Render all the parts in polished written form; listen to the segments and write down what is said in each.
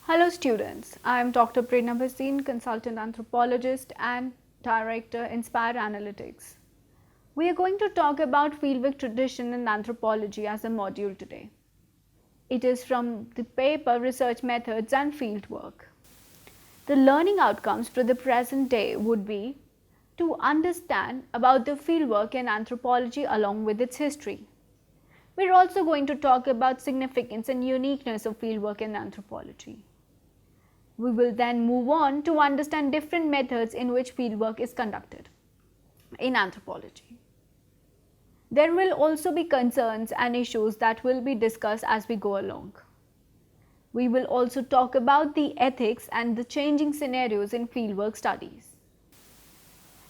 Hello students, I am Dr. Prerna Bhasin, consultant anthropologist and director Inspire Analytics. We are going to talk about fieldwork tradition and anthropology as a module today. It is from the paper Research Methods and Fieldwork. The learning outcomes for the present day would be to understand about the fieldwork in anthropology along with its history. We are also going to talk about significance and uniqueness of fieldwork in anthropology. We will then move on to understand different methods in which fieldwork is conducted in anthropology. There will also be concerns and issues that will be discussed as we go along. We will also talk about the ethics and the changing scenarios in fieldwork studies.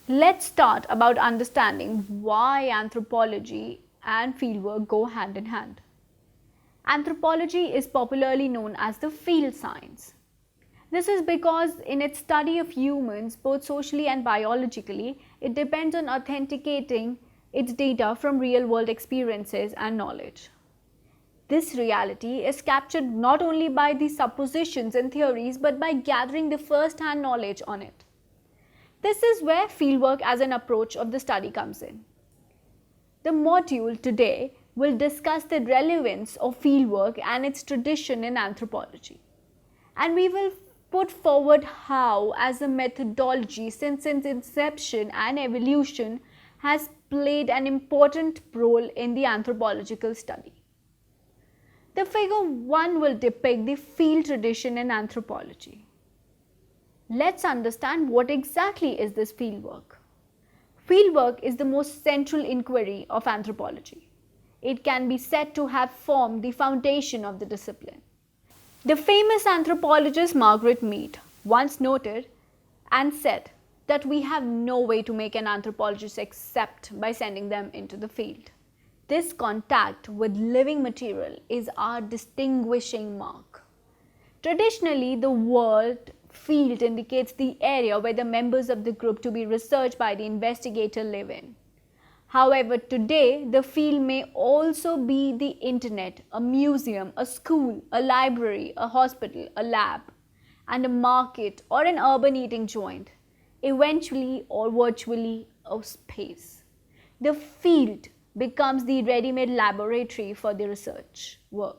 Let's start about understanding why anthropology and fieldwork go hand in hand. Anthropology is popularly known as the field science. This is because in its study of humans, both socially and biologically, it depends on authenticating its data from real-world experiences and knowledge. This reality is captured not only by the suppositions and theories, but by gathering the first-hand knowledge on it. This is where fieldwork as an approach of the study comes in. The module today will discuss the relevance of fieldwork and its tradition in anthropology. And we will put forward how, as a methodology since its inception and evolution, has played an important role in the anthropological study. The figure 1 will depict the field tradition in anthropology. Let's understand what exactly is this fieldwork. Fieldwork is the most central inquiry of anthropology. It can be said to have formed the foundation of the discipline. The famous anthropologist Margaret Mead once noted and said that we have no way to make an anthropologist except by sending them into the field. This contact with living material is our distinguishing mark. Traditionally, the word field indicates the area where the members of the group to be researched by the investigator live in. However, today the field may also be the internet, a museum, a school, a library, a hospital, a lab, and a market or an urban eating joint, eventually or virtually a space. The field becomes the ready-made laboratory for the research work.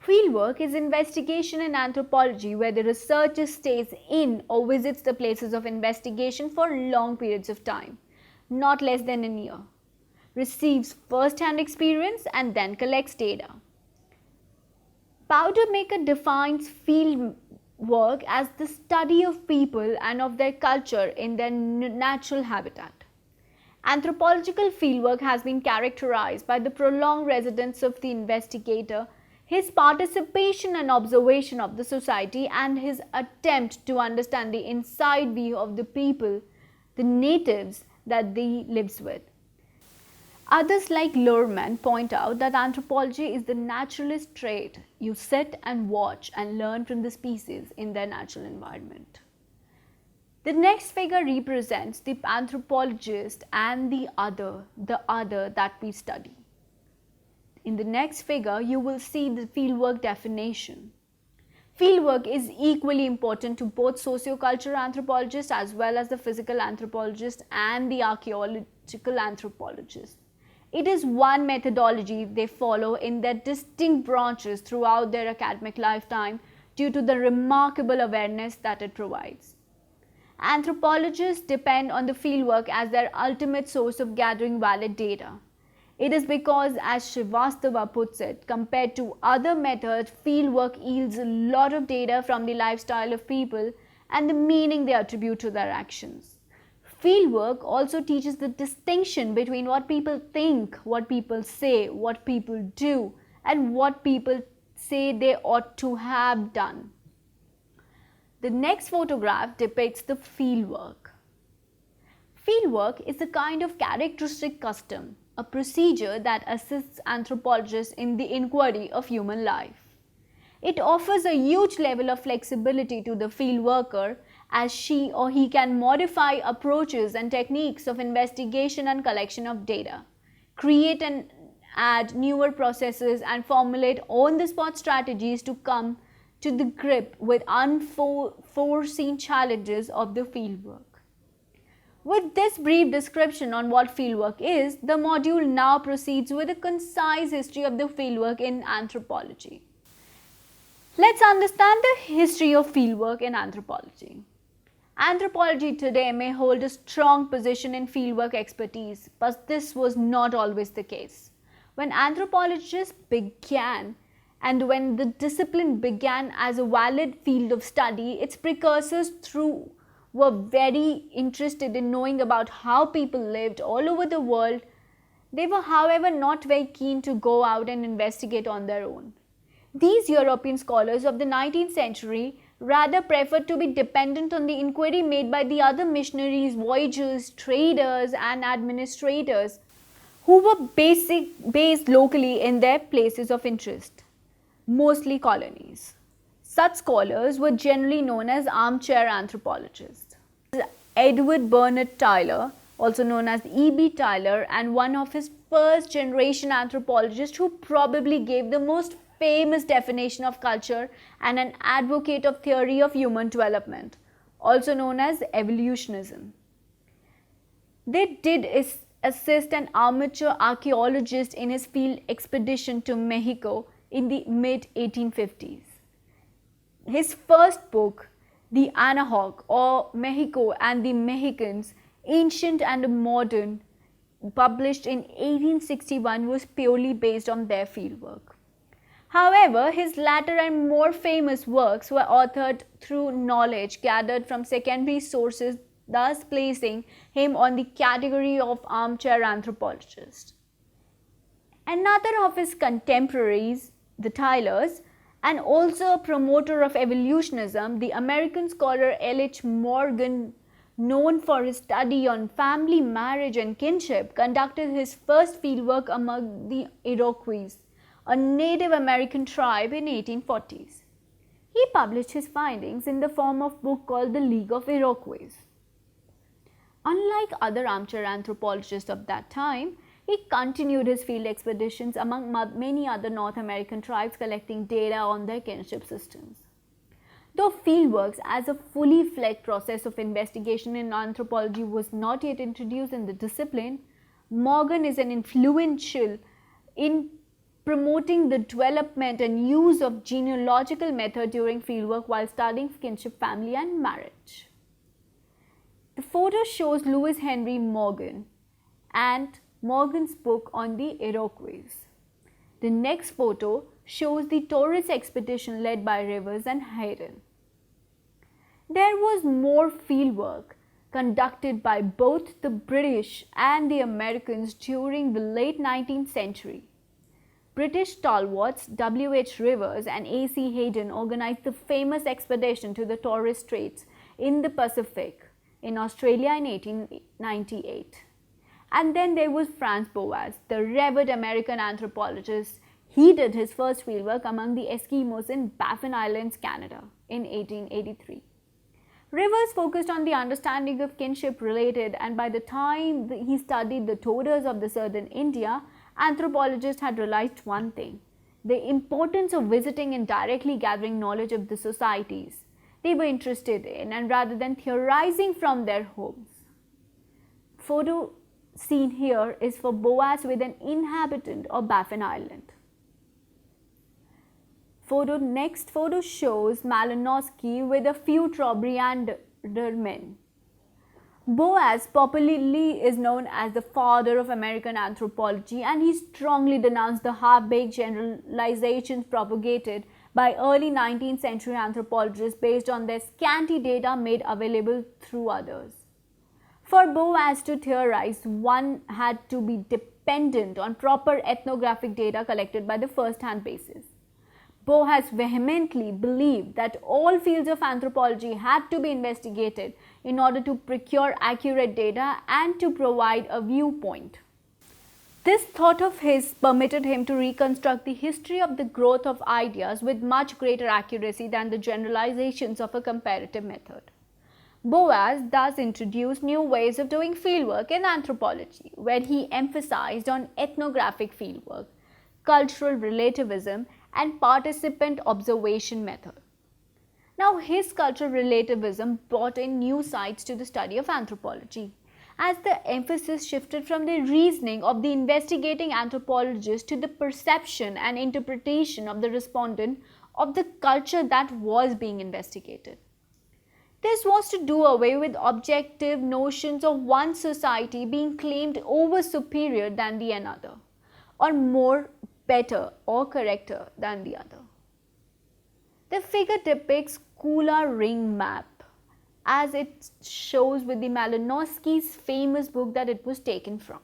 Fieldwork is investigation in anthropology where the researcher stays in or visits the places of investigation for long periods of time, not less than a year, receives first-hand experience and then collects data. Powdermaker defines field work as the study of people and of their culture in their natural habitat. Anthropological fieldwork has been characterized by the prolonged residence of the investigator, his participation and observation of the society, and his attempt to understand the inside view of the people, the natives, that they lives with. Others like Luhrmann point out that anthropology is the naturalist trait. You sit and watch and learn from the species in their natural environment. The next figure represents the anthropologist and the other that we study. In the next figure, you will see the fieldwork definition. Fieldwork is equally important to both sociocultural anthropologists as well as the physical anthropologist and the archaeological anthropologist. It is one methodology they follow in their distinct branches throughout their academic lifetime due to the remarkable awareness that it provides. Anthropologists depend on the fieldwork as their ultimate source of gathering valid data. It is because, as Srivastava puts it, compared to other methods, fieldwork yields a lot of data from the lifestyle of people and the meaning they attribute to their actions. Fieldwork also teaches the distinction between what people think, what people say, what people do, and what people say they ought to have done. The next photograph depicts the fieldwork. Fieldwork is a kind of characteristic custom, a procedure that assists anthropologists in the inquiry of human life. It offers a huge level of flexibility to the field worker as she or he can modify approaches and techniques of investigation and collection of data, create and add newer processes and formulate on-the-spot strategies to come to the grip with unforeseen challenges of the fieldwork. With this brief description on what fieldwork is, the module now proceeds with a concise history of the fieldwork in anthropology. Let's understand the history of fieldwork in anthropology. Anthropology today may hold a strong position in fieldwork expertise, but this was not always the case. When anthropologists began, and when the discipline began as a valid field of study, its precursors were very interested in knowing about how people lived all over the world. They were, however, not very keen to go out and investigate on their own. These European scholars of the 19th century rather preferred to be dependent on the inquiry made by the other missionaries, voyagers, traders, and administrators who were based locally in their places of interest, mostly colonies. Such scholars were generally known as armchair anthropologists. Edward Bernard Tyler, also known as E.B. Tyler, and one of his first generation anthropologists who probably gave the most famous definition of culture and an advocate of theory of human development, also known as evolutionism. They did assist an amateur archaeologist in his field expedition to Mexico in the mid-1850s. His first book, The Anahuac, or Mexico and the Mexicans, Ancient and Modern, published in 1861, was purely based on their fieldwork. However, his latter and more famous works were authored through knowledge gathered from secondary sources, thus placing him on the category of armchair anthropologist. Another of his contemporaries, the Tylers, and also a promoter of evolutionism, the American scholar L. H. Morgan, known for his study on family, marriage, and kinship, conducted his first fieldwork among the Iroquois, a Native American tribe, in 1840s. He published his findings in the form of a book called The League of Iroquois. Unlike other armchair anthropologists of that time, he continued his field expeditions among many other North American tribes, collecting data on their kinship systems. Though fieldwork as a fully fledged process of investigation in anthropology was not yet introduced in the discipline, Morgan is an influential in promoting the development and use of genealogical method during fieldwork while studying kinship, family, and marriage. The photo shows Lewis Henry Morgan and Morgan's book on the Iroquois. The next photo shows the Torres expedition led by Rivers and Hayden. There was more fieldwork conducted by both the British and the Americans during the late 19th century. British stalwarts W. H. Rivers and A. C. Hayden organized the famous expedition to the Torres Straits in the Pacific in Australia in 1898. And then there was Franz Boas, the revered American anthropologist. He did his first fieldwork among the Eskimos in Baffin Islands, Canada in 1883. Rivers focused on the understanding of kinship related, and by the time he studied the Todas of the southern India, anthropologists had realized one thing: the importance of visiting and directly gathering knowledge of the societies they were interested in, and rather than theorizing from their homes. Photo seen here is for Boas with an inhabitant of Baffin Island. Next photo shows Malinowski with a few Trobriand men. Boas popularly is known as the father of American anthropology, and he strongly denounced the half-baked generalizations propagated by early 19th century anthropologists based on their scanty data made available through others. For Boas to theorize, one had to be dependent on proper ethnographic data collected by the first-hand basis. Boas vehemently believed that all fields of anthropology had to be investigated in order to procure accurate data and to provide a viewpoint. This thought of his permitted him to reconstruct the history of the growth of ideas with much greater accuracy than the generalizations of a comparative method. Boas thus introduced new ways of doing fieldwork in anthropology, where he emphasized on ethnographic fieldwork, cultural relativism, and participant observation method. Now, his cultural relativism brought in new sides to the study of anthropology, as the emphasis shifted from the reasoning of the investigating anthropologist to the perception and interpretation of the respondent of the culture that was being investigated. This was to do away with objective notions of one society being claimed over superior than the another, or more better or correcter than the other. The figure depicts Kula Ring map as it shows with the Malinowski's famous book that it was taken from.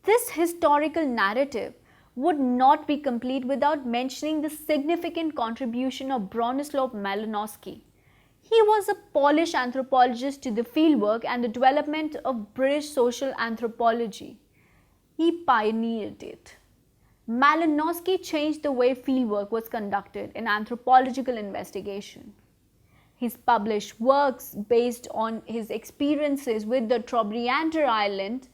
This historical narrative would not be complete without mentioning the significant contribution of Bronislaw Malinowski. He was a Polish anthropologist to the fieldwork and the development of British social anthropology. He pioneered it. Malinowski changed the way fieldwork was conducted in anthropological investigation. His published works based on his experiences with the Trobriand Island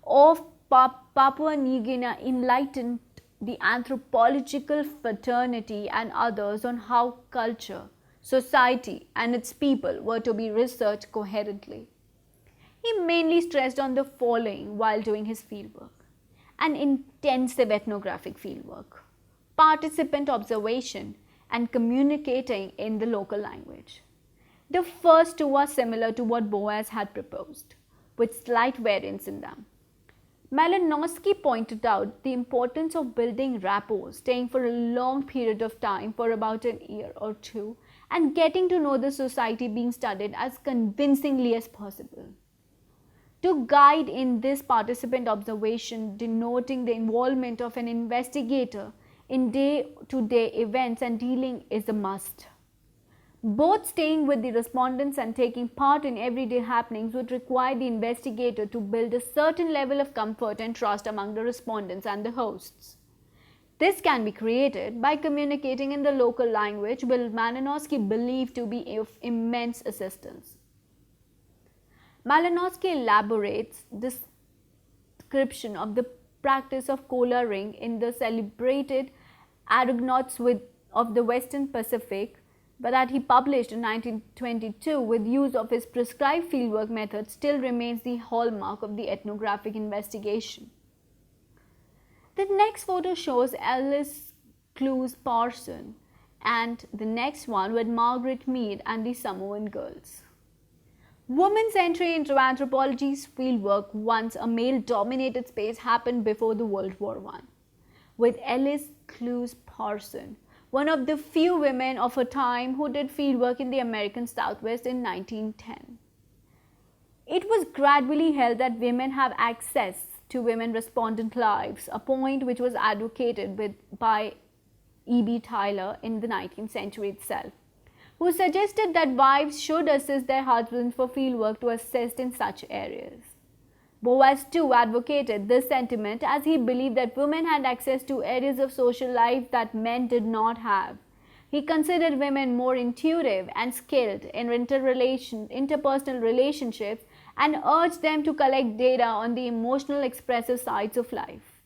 of Papua New Guinea enlightened the anthropological fraternity and others on how culture, society and its people were to be researched coherently. He mainly stressed on the following while doing his fieldwork: an intensive ethnographic fieldwork, participant observation, and communicating in the local language. The first two are similar to what Boas had proposed, with slight variance in them. Malinowski pointed out the importance of building rapport, staying for a long period of time for about an year or two, and getting to know the society being studied as convincingly as possible. To guide in this participant observation, denoting the involvement of an investigator in day-to-day events and dealing is a must. Both staying with the respondents and taking part in everyday happenings would require the investigator to build a certain level of comfort and trust among the respondents and the hosts. This can be created by communicating in the local language, which Malinowski believed to be of immense assistance. Malinowski elaborates this description of the practice of Kola Ring in the celebrated Argonauts of the Western Pacific, but that he published in 1922 with use of his prescribed fieldwork method still remains the hallmark of the ethnographic investigation. The next photo shows Alice Clues Parson and the next one with Margaret Mead and the Samoan girls. Women's entry into anthropology's fieldwork once a male-dominated space happened before the World War I, with Alice Clues Parson, one of the few women of her time who did fieldwork in the American Southwest in 1910. It was gradually held that women have access to women respondent lives, a point which was advocated by E.B. Tyler in the 19th century itself, who suggested that wives should assist their husbands for fieldwork to assist in such areas. Boas too advocated this sentiment as he believed that women had access to areas of social life that men did not have. He considered women more intuitive and skilled in interpersonal relationships and urged them to collect data on the emotional expressive sides of life.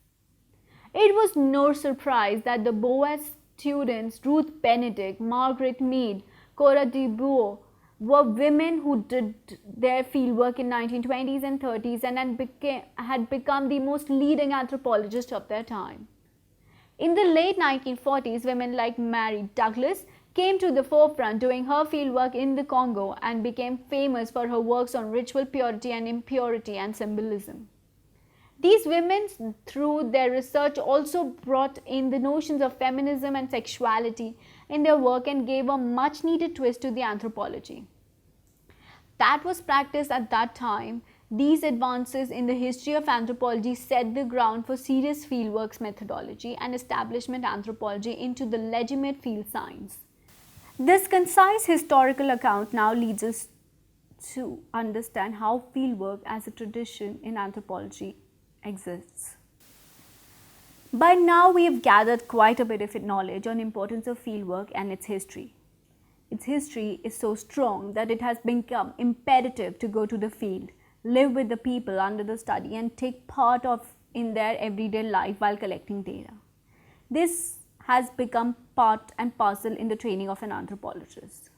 It was no surprise that the Boas students Ruth Benedict, Margaret Mead, Cora DeBuo were women who did their fieldwork in 1920s and 30s and had become the most leading anthropologists of their time. In the late 1940s, women like Mary Douglas came to the forefront doing her fieldwork in the Congo and became famous for her works on ritual purity and impurity and symbolism. These women, through their research, also brought in the notions of feminism and sexuality in their work and gave a much needed twist to the anthropology that was practiced at that time. These advances in the history of anthropology set the ground for serious fieldwork methodology and establishment anthropology into the legitimate field science. This concise historical account now leads us to understand how fieldwork as a tradition in anthropology exists. By now we have gathered quite a bit of knowledge on the importance of fieldwork and its history. Its history is so strong that it has become imperative to go to the field, live with the people under the study and take part in their everyday life while collecting data. This has become part and parcel in the training of an anthropologist.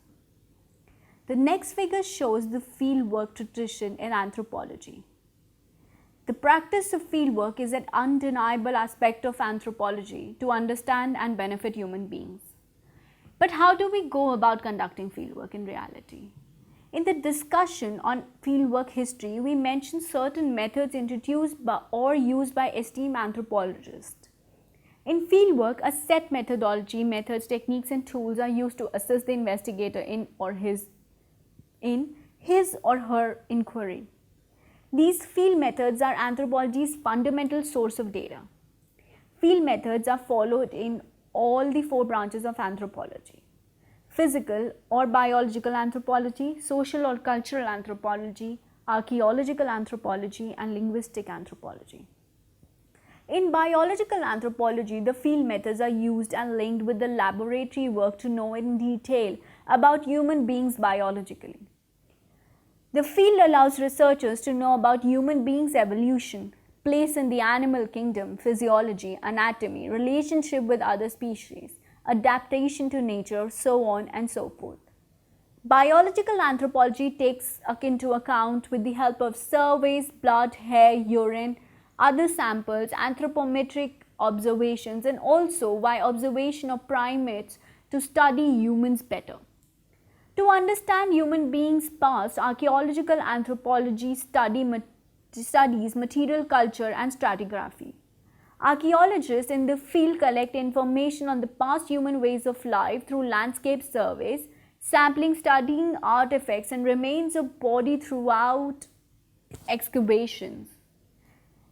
The next figure shows the fieldwork tradition in anthropology. The practice of fieldwork is an undeniable aspect of anthropology to understand and benefit human beings. But how do we go about conducting fieldwork in reality? In the discussion on fieldwork history, we mentioned certain methods introduced by or used by esteemed anthropologists. In fieldwork, a set methodology, methods, techniques and tools are used to assist the investigator in his or her inquiry. These field methods are anthropology's fundamental source of data. Field methods are followed in all the 4 branches of anthropology: physical or biological anthropology, social or cultural anthropology, archaeological anthropology, and linguistic anthropology. In biological anthropology, the field methods are used and linked with the laboratory work to know in detail about human beings biologically. The field allows researchers to know about human beings' evolution, place in the animal kingdom, physiology, anatomy, relationship with other species, adaptation to nature, so on and so forth. Biological anthropology takes into account, with the help of surveys, blood, hair, urine, other samples, anthropometric observations, and also by observation of primates to study humans better. To understand human beings' past, archaeological anthropology studies material culture and stratigraphy. Archaeologists in the field collect information on the past human ways of life through landscape surveys, sampling, studying artifacts and remains of body throughout excavations.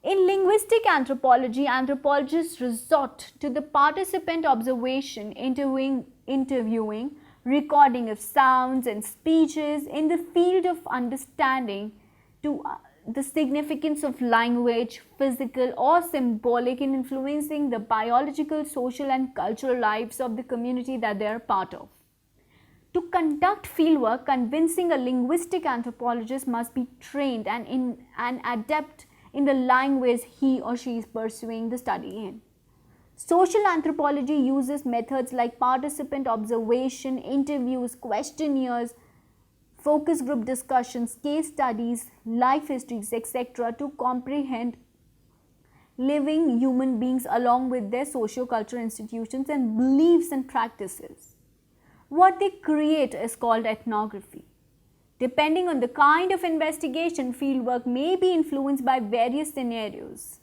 In linguistic anthropology, anthropologists resort to the participant observation, interviewing, recording of sounds and speeches in the field of understanding to the significance of language, physical or symbolic, in influencing the biological, social and cultural lives of the community that they are part of. To conduct fieldwork, convincing a linguistic anthropologist must be trained and adept in the language he or she is pursuing the study in. Social anthropology uses methods like participant observation, interviews, questionnaires, focus group discussions, case studies, life histories, etc. to comprehend living human beings along with their socio-cultural institutions and beliefs and practices. What they create is called ethnography. Depending on the kind of investigation, fieldwork may be influenced by various scenarios.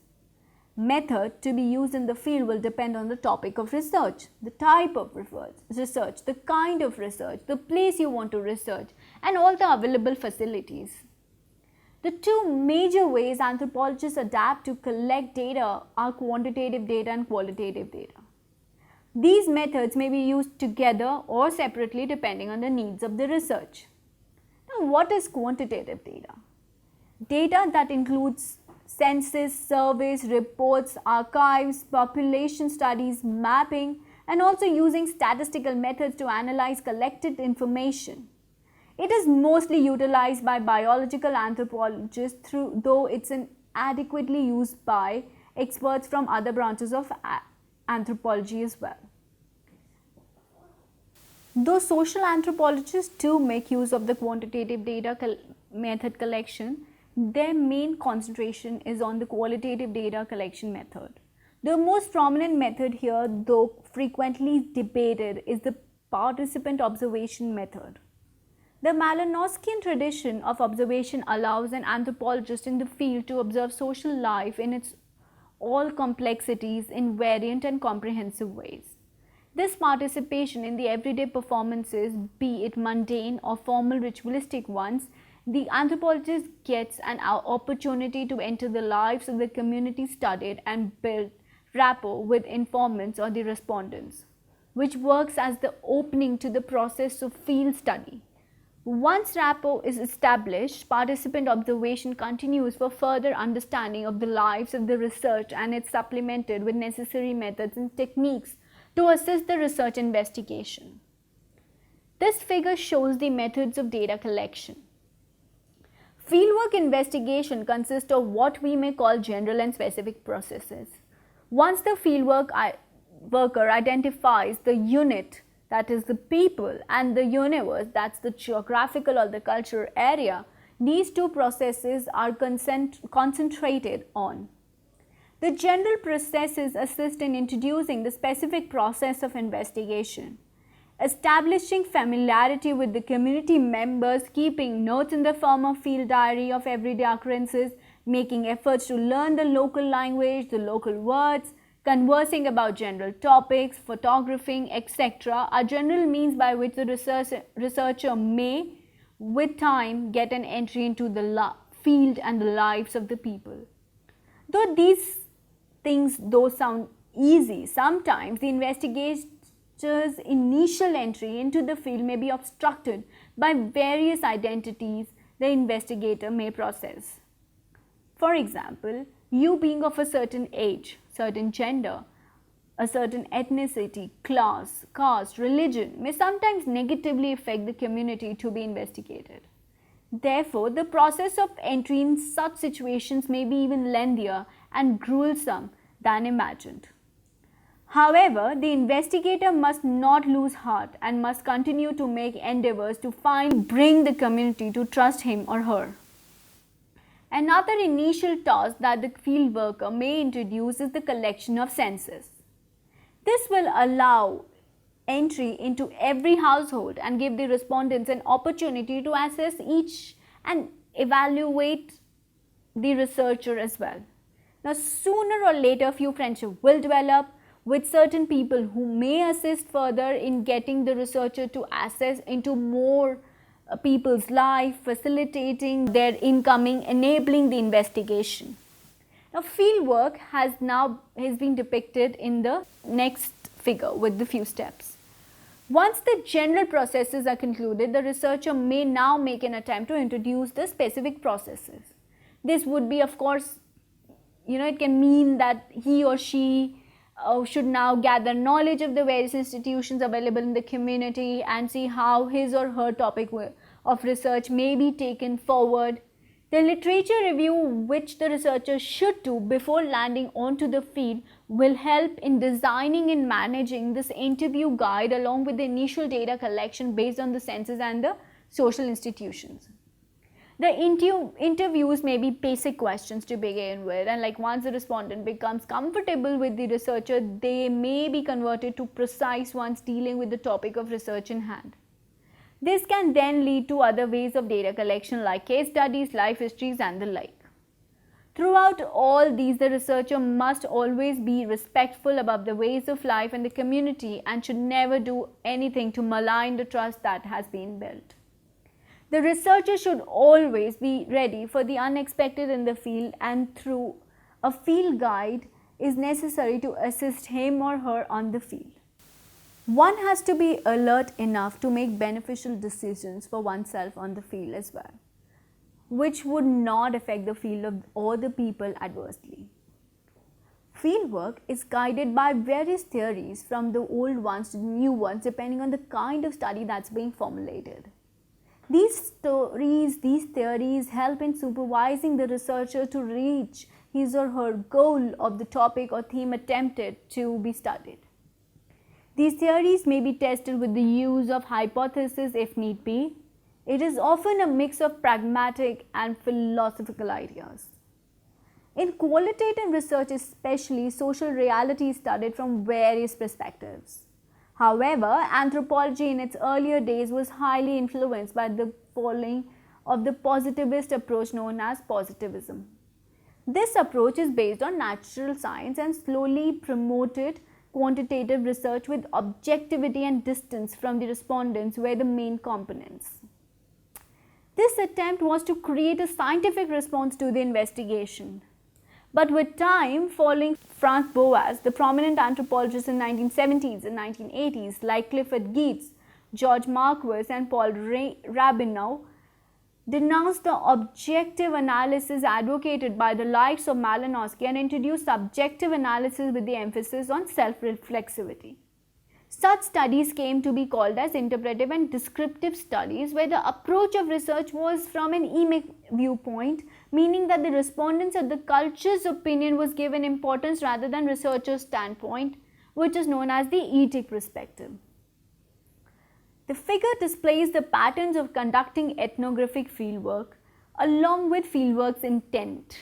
Method to be used in the field will depend on the topic of research, the type of research, the kind of research, the place you want to research, and all the available facilities. The 2 major ways anthropologists adapt to collect data are quantitative data and qualitative data. These methods may be used together or separately depending on the needs of the research. Now, what is quantitative data? Data that includes census, surveys, reports, archives, population studies, mapping, and also using statistical methods to analyze collected information. It is mostly utilized by biological anthropologists, though it's adequately used by experts from other branches of anthropology as well. Though social anthropologists do make use of the quantitative data method collection, their main concentration is on the qualitative data collection method. The most prominent method here, though frequently debated, is the participant observation method. The Malinowskian tradition of observation allows an anthropologist in the field to observe social life in its all complexities in variant and comprehensive ways. This participation in the everyday performances, be it mundane or formal ritualistic ones, the anthropologist gets an opportunity to enter the lives of the community studied and build rapport with informants or the respondents, which works as the opening to the process of field study. Once rapport is established, participant observation continues for further understanding of the lives of the research, and it's supplemented with necessary methods and techniques to assist the research investigation. This figure shows the methods of data collection. Fieldwork investigation consists of what we may call general and specific processes. Once the fieldwork worker identifies the unit, that is the people, and the universe, that's the geographical or the cultural area, these two processes are concentrated on. The general processes assist in introducing the specific process of investigation, establishing familiarity with the community members, keeping notes in the form of field diary of everyday occurrences, making efforts to learn the local language, the local words, conversing about general topics, photographing, etc. are general means by which the researcher may, with time, get an entry into the field and the lives of the people. Though these things sound easy, sometimes the investigator's initial entry into the field may be obstructed by various identities the investigator may possess. For example, you being of a certain age, certain gender, a certain ethnicity, class, caste, religion may sometimes negatively affect the community to be investigated. Therefore, the process of entry in such situations may be even lengthier and gruesome than imagined. However, the investigator must not lose heart and must continue to make endeavors to bring the community to trust him or her. Another initial task that the field worker may introduce is the collection of census. This will allow entry into every household and give the respondents an opportunity to assess each and evaluate the researcher as well. Now, sooner or later, few friendships will develop with certain people who may assist further in getting the researcher to access into more people's life, facilitating their incoming, enabling the investigation. Now, fieldwork has been depicted in the next figure with the few steps. Once the general processes are concluded, the researcher may now make an attempt to introduce the specific processes. This would be, of course, it can mean that he or she should now gather knowledge of the various institutions available in the community and see how his or her topic of research may be taken forward. The literature review which the researcher should do before landing onto the field will help in designing and managing this interview guide along with the initial data collection based on the census and the social institutions. The interviews may be basic questions to begin with, and once the respondent becomes comfortable with the researcher, they may be converted to precise ones dealing with the topic of research in hand. This can then lead to other ways of data collection like case studies, life histories and the like. Throughout all these, the researcher must always be respectful about the ways of life and the community and should never do anything to malign the trust that has been built. The researcher should always be ready for the unexpected in the field, and through a field guide is necessary to assist him or her on the field. One has to be alert enough to make beneficial decisions for oneself on the field as well, which would not affect the field or the people adversely. Fieldwork is guided by various theories from the old ones to the new ones depending on the kind of study that's being formulated. These theories help in supervising the researcher to reach his or her goal of the topic or theme attempted to be studied. These theories may be tested with the use of hypotheses if need be. It is often a mix of pragmatic and philosophical ideas. In qualitative research especially, social reality is studied from various perspectives. However, anthropology in its earlier days was highly influenced by the following of the positivist approach known as positivism. This approach is based on natural science and slowly promoted quantitative research with objectivity and distance from the respondents were the main components. This attempt was to create a scientific response to the investigation. But with time, following Franz Boas, the prominent anthropologists in the 1970s and 1980s like Clifford Geertz, George Marquis and Paul Rabinow denounced the objective analysis advocated by the likes of Malinowski and introduced subjective analysis with the emphasis on self-reflexivity. Such studies came to be called as interpretive and descriptive studies, where the approach of research was from an emic viewpoint, meaning that the respondents of the culture's opinion was given importance rather than researcher's standpoint, which is known as the ethic perspective. The figure displays the patterns of conducting ethnographic fieldwork along with fieldwork's intent.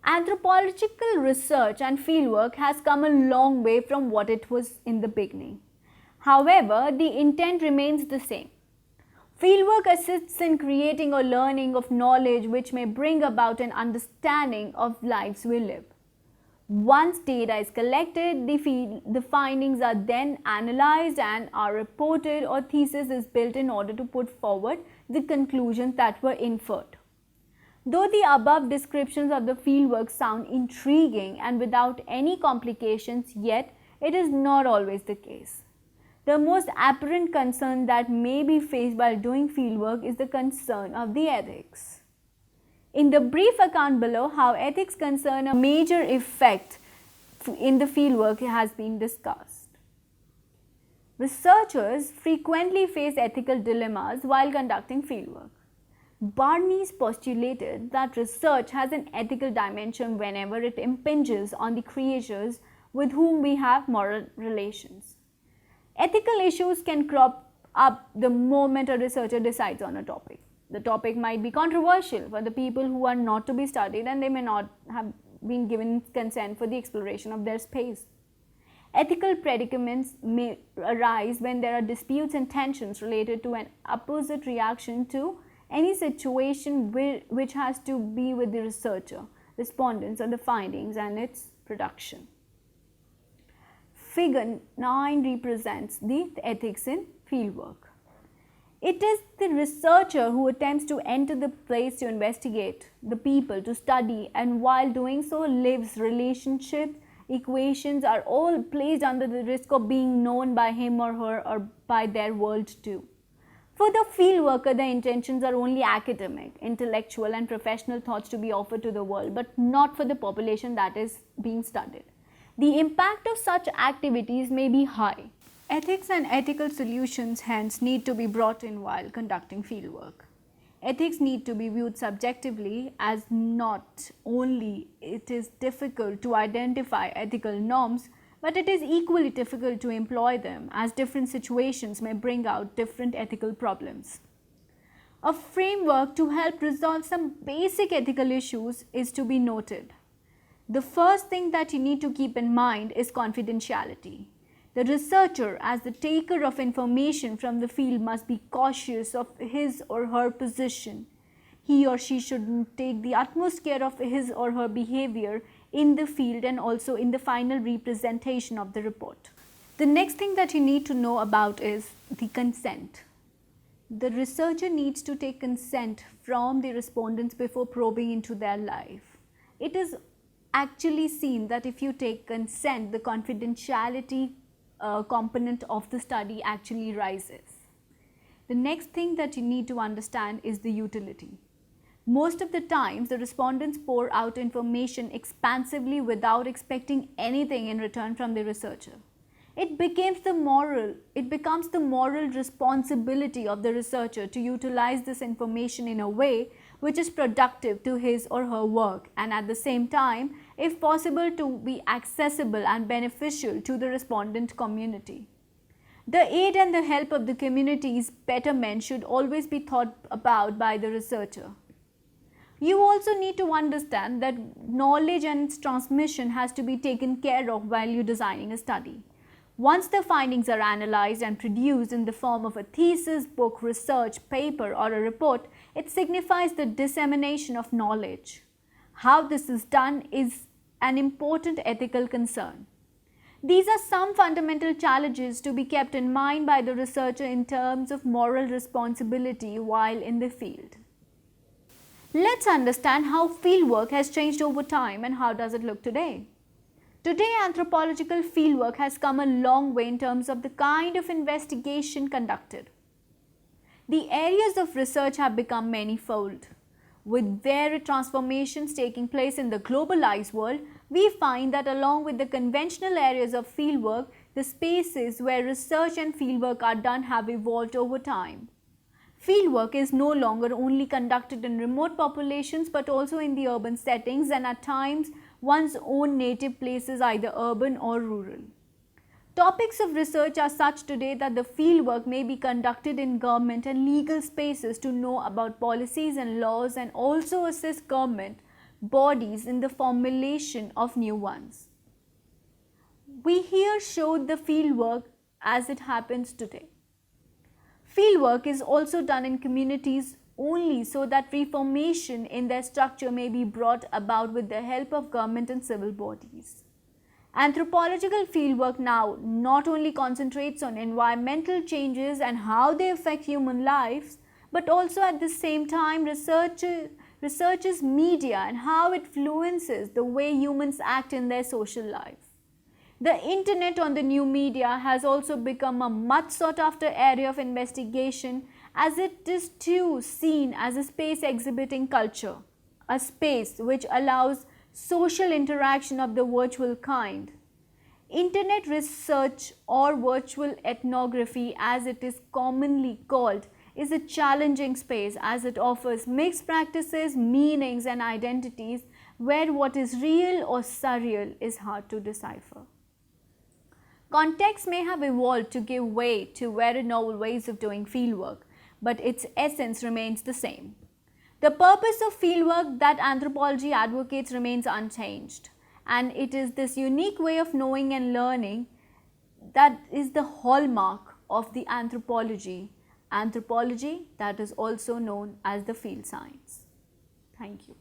Anthropological research and fieldwork has come a long way from what it was in the beginning. However, the intent remains the same. Fieldwork assists in creating or learning of knowledge which may bring about an understanding of lives we live. Once data is collected, the findings are then analyzed and are reported, or thesis is built in order to put forward the conclusions that were inferred. Though the above descriptions of the fieldwork sound intriguing and without any complications, yet it is not always the case. The most apparent concern that may be faced while doing fieldwork is the concern of the ethics. In the brief account below, how ethics concern a major effect in the fieldwork has been discussed. Researchers frequently face ethical dilemmas while conducting fieldwork. Barnes postulated that research has an ethical dimension whenever it impinges on the creatures with whom we have moral relations. Ethical issues can crop up the moment a researcher decides on a topic. The topic might be controversial for the people who are not to be studied, and they may not have been given consent for the exploration of their space. Ethical predicaments may arise when there are disputes and tensions related to an opposite reaction to any situation which has to be with the researcher, respondents, or the findings and its production. Figure 9 represents the ethics in fieldwork. It is the researcher who attempts to enter the place to investigate, the people to study, and while doing so lives, relationships, equations are all placed under the risk of being known by him or her or by their world too. For the field worker, the intentions are only academic, intellectual and professional thoughts to be offered to the world, but not for the population that is being studied. The impact of such activities may be high. Ethics and ethical solutions hence need to be brought in while conducting fieldwork. Ethics need to be viewed subjectively, as not only it is difficult to identify ethical norms, but it is equally difficult to employ them, as different situations may bring out different ethical problems. A framework to help resolve some basic ethical issues is to be noted. The first thing that you need to keep in mind is confidentiality. The researcher, as the taker of information from the field, must be cautious of his or her position. He or she should take the utmost care of his or her behavior in the field and also in the final representation of the report. The next thing that you need to know about is the consent. The researcher needs to take consent from the respondents before probing into their life. It is actually seen that if you take consent, the confidentiality component of the study actually rises. The next thing that you need to understand is the utility. Most of the times, the respondents pour out information expansively without expecting anything in return from the researcher. It becomes the moral responsibility of the researcher to utilize this information in a way which is productive to his or her work, and at the same time, if possible, to be accessible and beneficial to the respondent community. The aid and the help of the community's betterment should always be thought about by the researcher. You also need to understand that knowledge and its transmission has to be taken care of while you're designing a study. Once the findings are analyzed and produced in the form of a thesis, book, research, paper, or a report, it signifies the dissemination of knowledge. How this is done is an important ethical concern. These are some fundamental challenges to be kept in mind by the researcher in terms of moral responsibility while in the field. Let's understand how fieldwork has changed over time and how does it look today. Today, anthropological fieldwork has come a long way in terms of the kind of investigation conducted. The areas of research have become manifold. With varied transformations taking place in the globalized world, we find that along with the conventional areas of fieldwork, the spaces where research and fieldwork are done have evolved over time. Fieldwork is no longer only conducted in remote populations but also in the urban settings, and at times one's own native places, either urban or rural. Topics of research are such today that the fieldwork may be conducted in government and legal spaces to know about policies and laws and also assist government bodies in the formulation of new ones. We here showed the fieldwork as it happens today. Fieldwork is also done in communities only so that reformation in their structure may be brought about with the help of government and civil bodies. Anthropological fieldwork now not only concentrates on environmental changes and how they affect human lives, but also at the same time researches media and how it influences the way humans act in their social life. The internet on the new media has also become a much sought after area of investigation, as it is too seen as a space exhibiting culture, a space which allows social interaction of the virtual kind. Internet research, or virtual ethnography as it is commonly called, is a challenging space as it offers mixed practices, meanings and identities where what is real or surreal is hard to decipher. Context may have evolved to give way to very novel ways of doing fieldwork, but its essence remains the same. The purpose of fieldwork that anthropology advocates remains unchanged, and it is this unique way of knowing and learning that is the hallmark of the anthropology that is also known as the field science. Thank you.